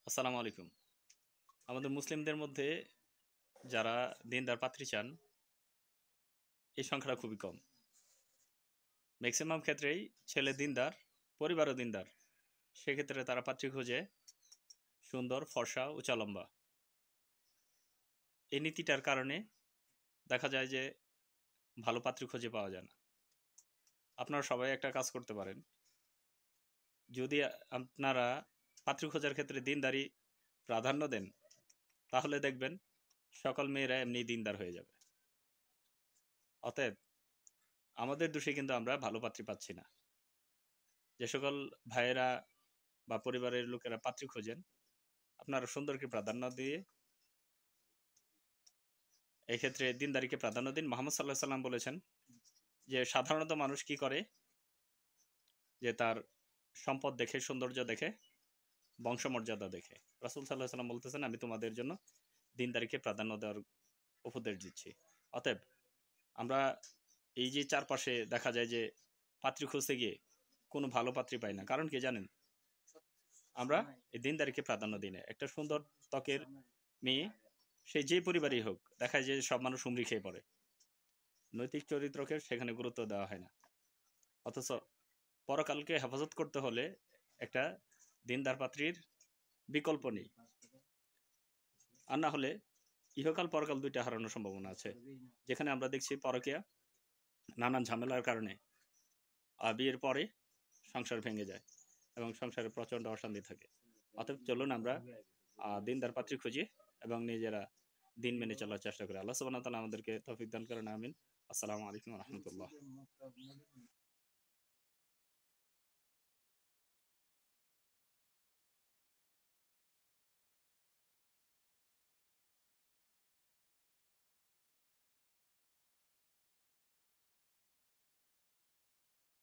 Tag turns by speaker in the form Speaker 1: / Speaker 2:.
Speaker 1: আসসালামু আলাইকুম। আমাদের মুসলিমদের মধ্যে যারা দিনদার পাত্রী চান, এই সংখ্যাটা খুবই কম। ম্যাক্সিমাম ক্ষেত্রেই ছেলে দিনদার, পরিবারও দিনদার। সেক্ষেত্রে তারা পাত্রী খোঁজে সুন্দর, ফর্সা, উঁচা লম্বা। এই নীতিটার কারণে দেখা যায় যে ভালো পাত্রী খুঁজে পাওয়া যায় না। আপনারা সবাই একটা কাজ করতে পারেন। যদি আপনারা পাত্রী খোঁজার ক্ষেত্রে দিনদারি প্রাধান্য দেন, তাহলে দেখবেন সকল মেয়েরা এমনি দিনদার হয়ে যাবে। অতএব আমাদের দোষে কিন্তু আমরা ভালো পাত্রী পাচ্ছি না। যে সকল ভাইয়েরা বা পরিবারের লোকেরা পাত্রী খোঁজেন, আপনারা সুন্দরকে প্রাধান্য দিয়ে এক্ষেত্রে দিনদারিকে প্রাধান্য দিন। মুহাম্মদ সাল্লাল্লাহু আলাইহি সাল্লাম বলেছেন যে সাধারণত মানুষ কি করে, যে তার সম্পদ দেখে, সৌন্দর্য দেখে, বংশমর্যাদা দেখে। রাসূল সাল্লাল্লাহু আলাইহি সাল্লাম বলতেছেন, আমি তোমাদের জন্য দিনদারিকে প্রাধান্য দেওয়ার উপদেশ দিচ্ছি। অতএব আমরা এই যে চারপাশে দেখা যায় যে পাত্রী খুঁজতে গিয়ে কোনো ভালো পাত্রী পাই না, কারণ কি জানেন? আমরা এই দিনদারিকে প্রাধান্য দিই না। একটা সুন্দর ত্বকের মেয়ে, সে যে পরিবারই হোক, দেখা যায় যে সব মানুষ হুমড়ি খেয়ে পড়ে। নৈতিক চরিত্রকে সেখানে গুরুত্ব দেওয়া হয় না। অথচ পরকালকে হেফাজত করতে হলে একটা দিনদার পাত্রীর বিকল্প নেই। আর না হলে ইহকাল পরকাল দুইটা হারানোর সম্ভাবনা আছে। যেখানে আমরা দেখছি পরকীয়া নানান ঝামেলার কারণে বিয়ের পরে সংসার ভেঙে যায় এবং সংসারে প্রচণ্ড অশান্তি থাকে। অতএব চলুন আমরা দিনদার পাত্রী খুঁজি এবং নিজেরা দিন মেনে চলার চেষ্টা করি। আল্লাহ সুবহানাহু ওয়া তাআলা আমাদেরকে তৌফিক দান করেন। আমিন। আসসালামু আলাইকুম ওয়া রাহমাতুল্লাহ।